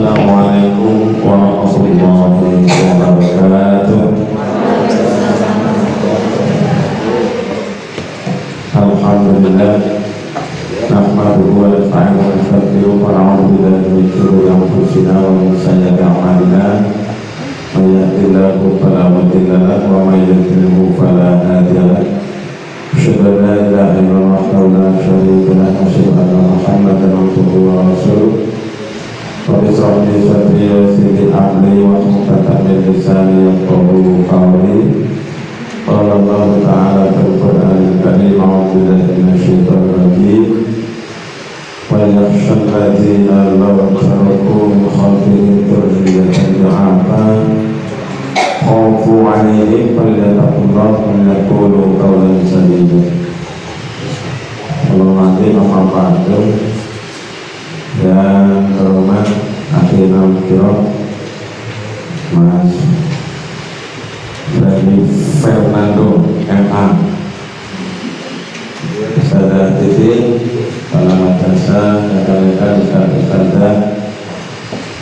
Assalamualaikum warahmatullahi wabarakatuh. Alhamdulillah, nahmaduhu wa nasta'inuhu wa nastaghfiruh wa na'udzu billahi min shururi anfusina wa min sayyiati a'malina. May yahdihillahu fala mudilla lahu wa may yudlilhu fala hadiya lahu. Asyhadu an la ilaha illallah wa la syarika lahu wa asyhadu anna Muhammadan abduhu wa rasuluh. Rabbi shrah li sadri wa yassir li amri wahlul 'uqdatam min lisani yafqahu qawli. Qala Allah ta'ala fil Qur'anil Karim, a'udzu billahi minasyaitonir rajim. Wa yakhshal ladzina law taraku min khalfihim dhurriyyatan dha'afan khafu 'alaihim falyattaqullaha wa yaqulu qawlan sadida. Allahumma amma ba'du. Yang terhormat akhirnya kiram Mas Rani Fernando MA Ustadzah Titin, Kepala Madrasah, rekan-rekan ustadzah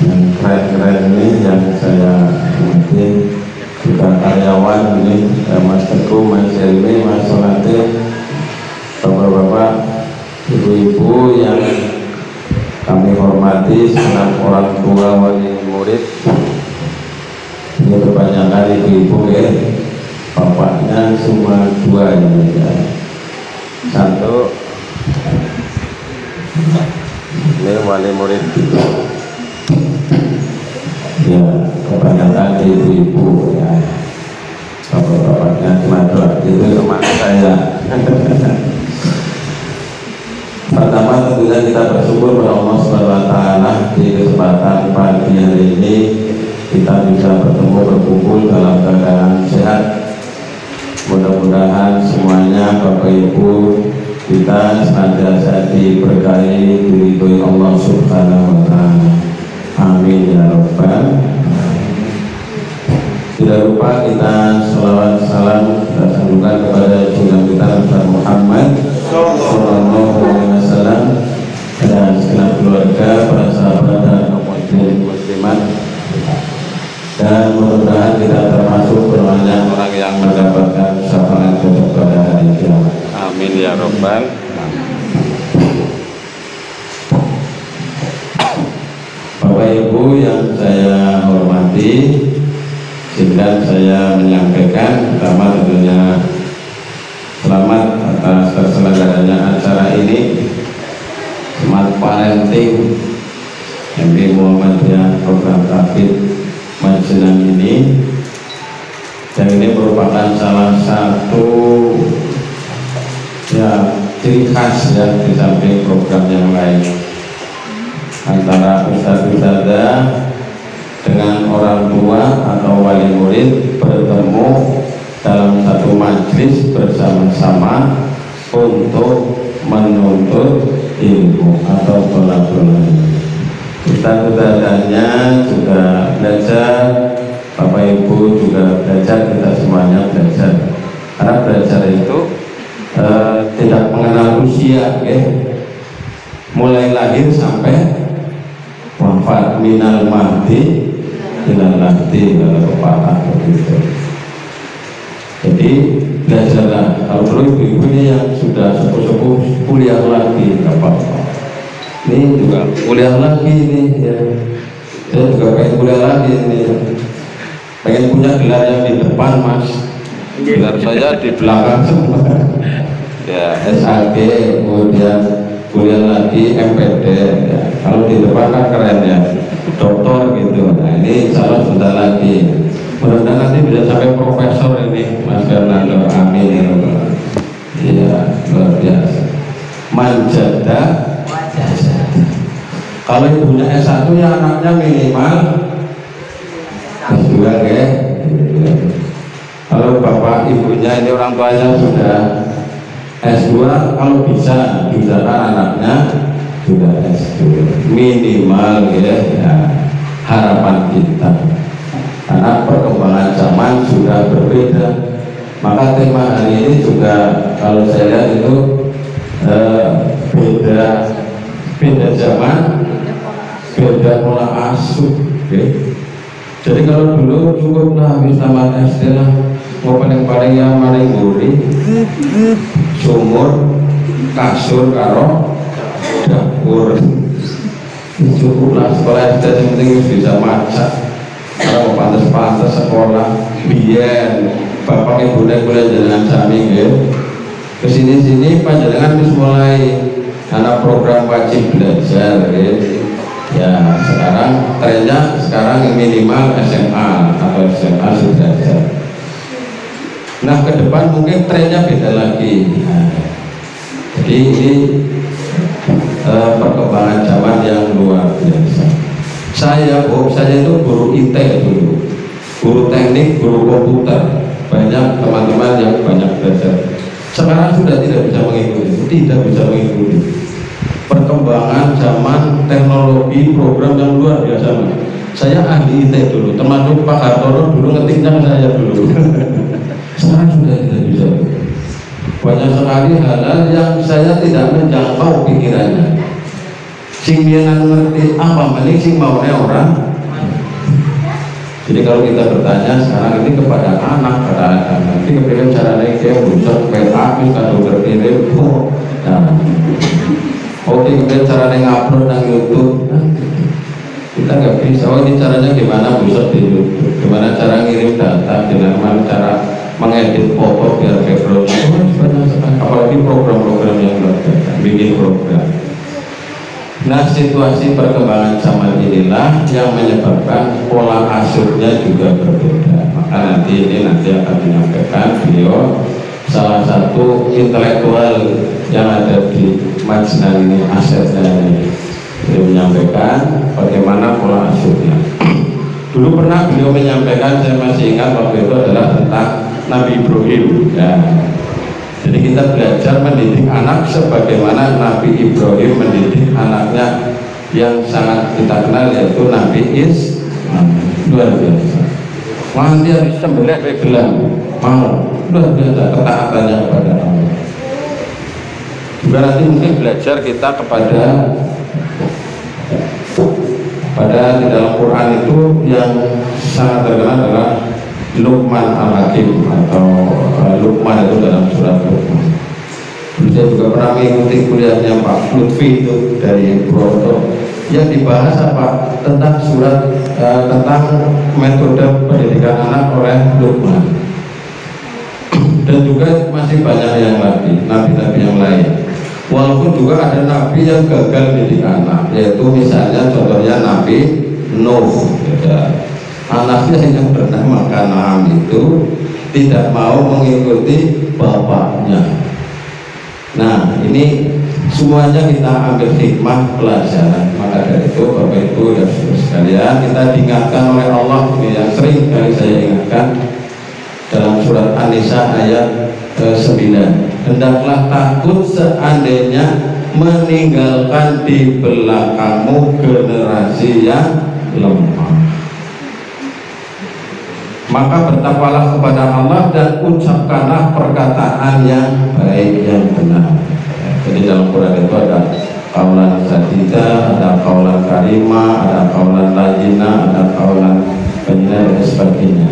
yang keren-keren ini yang saya hormati, juga karyawan ini, Mas Teguh, Mas Helmi, Mas Solate, bapak-bapak, ibu-ibu yang kami hormati, senang orang tua wali murid. Ini kebanyakan ibu-ibu ya, bapaknya cuma dua ini ya. Satu ini wali murid ya, kebanyakan ibu-ibu ya, bapak-bapaknya cuma dua. Itu teman saya. Pertama tentunya kita bersyukur pada Allah SWT di kesempatan pagi hari ini kita bisa bertemu berkumpul dalam keadaan sehat. Mudah-mudahan semuanya Bapak Ibu kita senantiasa diberkahi diridhoi Allah Subhanahu wa taala. Amin ya rabbal. Tidak lupa kita selawat salam kita sambungkan kepada junjungan kita Nabi Muhammad sallallahu alaihi wasallam dan segenap keluarga, para sahabat dan muslimin muslimat, dan mudah-mudahan kita termasuk golongan orang yang mendapatkan syafaat pada hari kiamat. Amin ya rabbal. Bapak Ibu yang saya hormati, sehingga saya menyampaikan pertama tentunya selamat atas terselenggaranya acara ini, Smart Parenting MI Muhammadiyah program Tafid Majenang ini, dan ini merupakan salah satu ya ciri khas ya di samping program yang lain antara ustadz-ustadzah dengan orang tua atau wali murid bertemu dalam satu majelis bersama-sama untuk menuntut ilmu atau tolabul ilmi. Ustadz-ustadzahnya juga belajar, Bapak Ibu juga belajar, kita semuanya belajar. Karena belajar itu tidak mengenal usia, mulai lahir sampai wafat, minal mahdi ilal lahdi, kalau pepatah begitu. Jadi belajarlah. Kalau perlu ibu-ibu ini yang sudah sepuh-sepuh kuliah lagi, nggak apa-apa. Ini juga kuliah lagi ini ya. Saya juga pengen kuliah lagi ini. Pengen punya gelar yang di depan, Mas. Gelar saya di belakang semua. Ya, SAG, kemudian kuliah lagi MPD ya. Kalau di depan kan keren ya, doktor gitu. Nah ini insya Allah sudah lagi, mudah-mudahan nanti bisa sampai profesor ini Mas Fernando. Amin ya rabbal. Iya, luar biasa. Manjada. Kalau ibunya S1 ya anaknya minimal S2 ya. Kalau bapak ibunya ini orang tuanya sudah S2, kalau bisa kan anaknya sudah S2 minimal ya, harapan kita. Karena perkembangan zaman sudah berbeda, maka tema hari ini juga kalau saya lihat itu beda zaman, beda pola asuh. Okay. Jadi kalau dulu cukup lah bisa tamat SD lah, mau paling-paling yang paling gurih, sumur, kasur, karo dapur, cukup lah sekolah SD yang penting bisa masak. Kalau pantas-pantas sekolah, biar bapak ibu kuliah jalan sami gitu. Kesini-sini panjenengan harus mulai anak program wajib belajar gitu. Ya sekarang trennya sekarang minimal SMA atau SMA sudah. Nah ke depan mungkin trennya beda lagi. Nah, jadi ini perkembangan zaman yang luar biasa. Saya itu guru IT dulu, guru teknik, guru komputer. Banyak teman-teman yang banyak belajar. Sekarang sudah tidak bisa mengikuti, perkembangan zaman teknologi program yang luar biasa. Saya ahli IT dulu, termasuk Pak Hartono dulu ngetiknya saya dulu. Sekarang sudah tidak bisa. Banyak sekali hal-hal yang saya tidak menjangkau pikirannya. Sing biasa ngerti apa paling sing maunya orang. Jadi kalau kita bertanya sekarang ini kepada anak, nanti kemudian caranya dia butuh WA, kalau berkirim, oke, kemudian caranya ngupload di YouTube, kita nggak bisa. Oh ini caranya gimana buset di YouTube, gimana cara ngirim data, gimana cara mengedit foto biar background. Banyak sekali, apalagi program-program yang luar biasa, bikin program. Nah situasi perkembangan zaman inilah yang menyebabkan pola asuhnya juga berbeda. Maka nanti akan menyampaikan beliau salah satu intelektual yang ada di Majnah ini, asetnya ini. Beliau menyampaikan bagaimana pola asuhnya. Dulu pernah beliau menyampaikan, saya masih ingat waktu itu adalah tentang Nabi Ibrahim. Ya. Jadi kita belajar mendidik anak sebagaimana Nabi Ibrahim mendidik anaknya yang sangat kita kenal, yaitu Nabi Ismail. Luar biasa. Mandi harus sembelih begelang, mau luar biasa ketaatannya kepada Allah. Juga nanti mungkin belajar kita kepada di dalam Quran itu yang sangat terkenal adalah Luqman Al-Hakim atau Luqman itu dalam surat Luqman. Saya juga pernah mengikuti kuliahnya Pak Lutfi itu dari Broto yang dibahas apa tentang surat tentang metode pendidikan anak oleh Luqman. Dan juga masih banyak yang lagi, nabi-nabi yang lain. Walaupun juga ada nabi yang gagal mendidik anak, yaitu misalnya contohnya Nabi Nuh. Ya. Anaknya yang bernama Kanaan itu tidak mau mengikuti bapaknya. Nah ini semuanya kita ambil hikmah pelajaran. Maka dari itu Bapak Ibu dan saudara sekalian, kita diingatkan oleh Allah, ini yang sering kali saya ingatkan dalam surat An-Nisa ayat 9. Hendaklah takut seandainya meninggalkan di belakangmu generasi yang lemah. Maka bertakwalah kepada Allah dan ucapkanlah perkataan yang baik, yang benar. Jadi dalam Quran itu ada kaulan sadida, ada kaulan karima, ada kaulan lajina, ada kaulan benar dan sebagainya.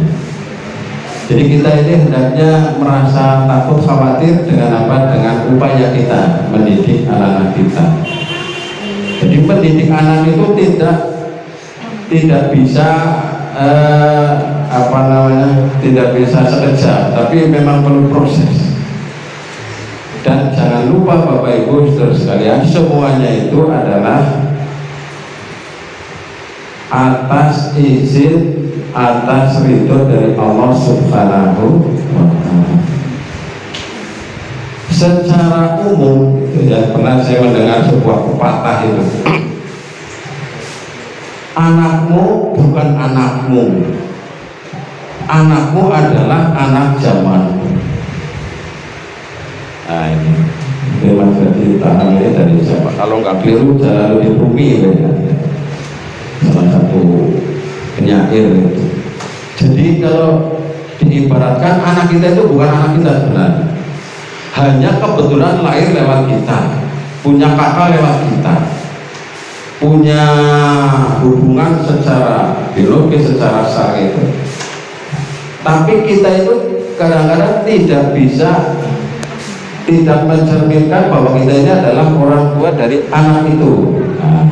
Jadi kita ini hendaknya merasa takut, khawatir dengan apa? Dengan upaya kita mendidik anak-anak kita. Jadi mendidik anak itu tidak bisa tidak bisa sekejap, tapi memang perlu proses. Dan jangan lupa Bapak Ibu saudara sekalian, semuanya itu adalah atas izin, atas ridho dari Allah Subhanahu wa Ta'ala. Secara umum itu ya, pernah saya mendengar sebuah pepatah itu, anakmu bukan anakmu, anakmu adalah anak zamanmu. Nah ini Mas Ferdi tangan ini dari siapa? Kalau nggak keliru Jalaluddin Rumi ya, salah satu penyair itu. Jadi kalau diibaratkan anak kita itu bukan anak kita sebenarnya, hanya kebetulan lahir lewat kita, punya kakak lewat kita. punya hubungan secara biologis, secara syar'i itu. Tapi kita itu kadang-kadang tidak bisa, tidak mencerminkan bahwa kita ini adalah orang tua dari anak itu. Nah,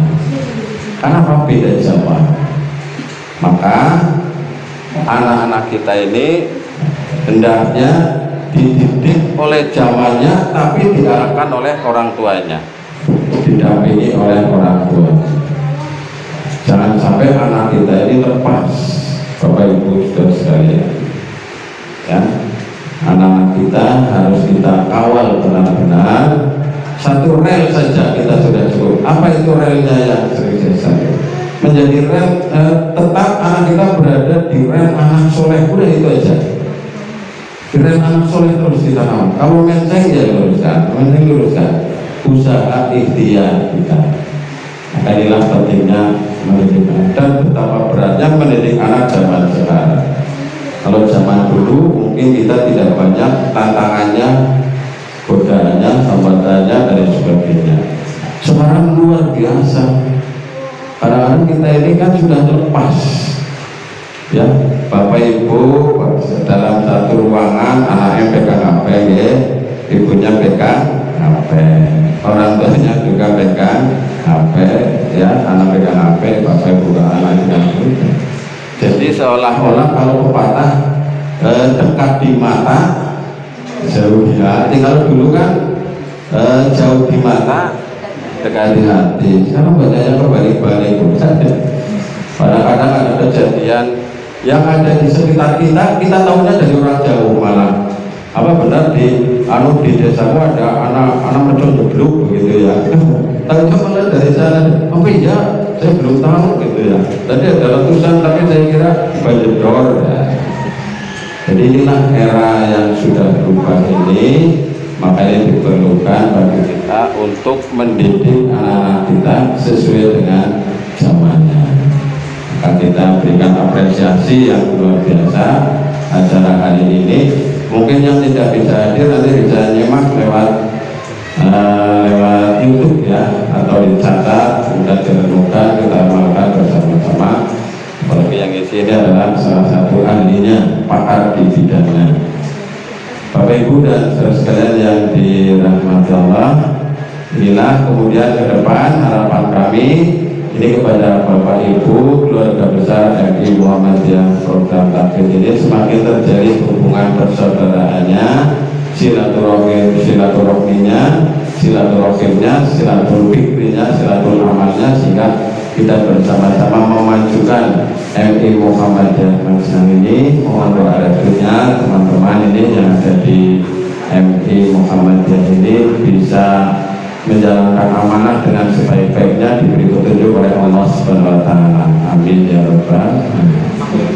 karena apa? Beda zaman. Maka anak-anak kita ini hendaknya dididik oleh zamannya, tapi diarahkan oleh orang tuanya, didampingi oleh orang tua. Jangan sampai anak kita ini lepas, Bapak Ibu saudara sekalian. Ya, anak-anak kita harus kita kawal benar-benar. Satu rel saja kita sudah cukup. Apa itu relnya yang sering saya sampaikan? Menjadi rel, tetap anak kita berada di rel anak soleh, udah itu aja. Di rel anak soleh terus kita kawal. Kalau menceng ya luruskan, menceng luruskan. Usaha ikhtiar kita. Maka inilah pentingnya mendidik anak, dan betapa beratnya mendidik anak zaman sekarang. Kalau zaman dulu mungkin kita tidak banyak tantangannya, godaannya, hambatannya, dan sebagainya. Sekarang luar biasa. Kadang-kadang kita ini kan sudah terlepas, ya, Bapak Ibu dalam satu ruangan, anaknya pegang HP, ya, ibunya pegang HP, orang tuanya juga pegang HP, ya, anak pegang HP, Bapak Ibu anak pegang HP. Jadi seolah-olah kalau pepatah dekat di mata, jauh di hati. Kalau dulu kan jauh di mata, dekat di hati. Sekarang banyaknya berbalik-balik saja. Kadang-kadang ada kejadian yang ada di sekitar kita, kita tahunya dari orang jauh malah. Apa benar di desamu ada anak mercon jeblok begitu ya? Tahu malah dari sana. Apa iya? Saya belum tahu gitu ya. Tadi ada ratusan, tapi saya kira banjedor ya. Jadi inilah era yang sudah berubah ini. Makanya diperlukan bagi kita untuk mendidik anak-anak kita sesuai dengan zamannya. Maka kita berikan apresiasi yang luar biasa acara hari ini. Mungkin yang tidak bisa hadir nanti bisa nyimak lewat YouTube ya, atau dicatat, kemudian direnungkan, kita amalkan bersama-sama. Apalagi yang isi ini adalah salah satu ahlinya, pakar di bidangnya. Bapak Ibu dan saudara sekalian yang dirahmati Allah, inilah kemudian ke depan harapan kami ini kepada Bapak Ibu keluarga besar MI Muhammadiyah program Takfid ini semakin terjalin hubungan persaudaraannya, silaturahminya, silatul fikrinya, silatul amalnya, sehingga kita bersama-sama memajukan MI Muhammadiyah Magelang ini. Mohon doa restunya teman-teman ini yang ada di MI Muhammadiyah ini bisa menjalankan amanah dengan sebaik-baiknya, diberi petunjuk oleh Allah Subhanahu wa taala. Amin ya rabbal alamin.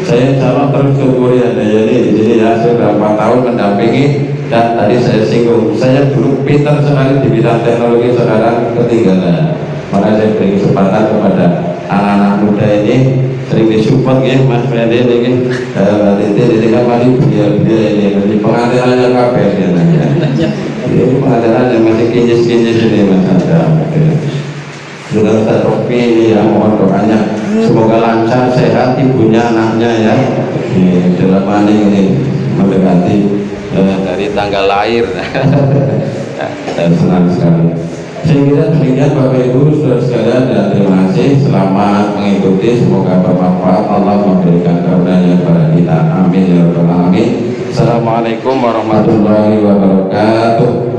Saya calon terus ke Korea di sini ya, saya sudah 4 tahun mendampingi, dan tadi saya singgung, saya dulu pintar sekali di bidang teknologi, sekarang ketinggalan. Maka saya beri kesempatan kepada anak-anak muda ini, sering disupport ya Mas Freddy ini, Mbak Titi ini kan masih beliau ini pengantinannya kabeh ya nanya. Ini pengantinannya masih kinyis-kinyis ini Mas ada. Sudah Ustaz Rofi ini ya, mohon doanya semoga lancar, sehat ibunya, anaknya ya. Dalam maning ini mendekati dari tanggal lahir. Saya senang sekali. Saya kira demikian Bapak Ibu saudara sekalian, dan terima kasih, selamat mengikuti, semoga bermanfaat. Allah memberikan karunia kepada kita, amin ya rabbal alamin. Assalamualaikum warahmatullahi wabarakatuh.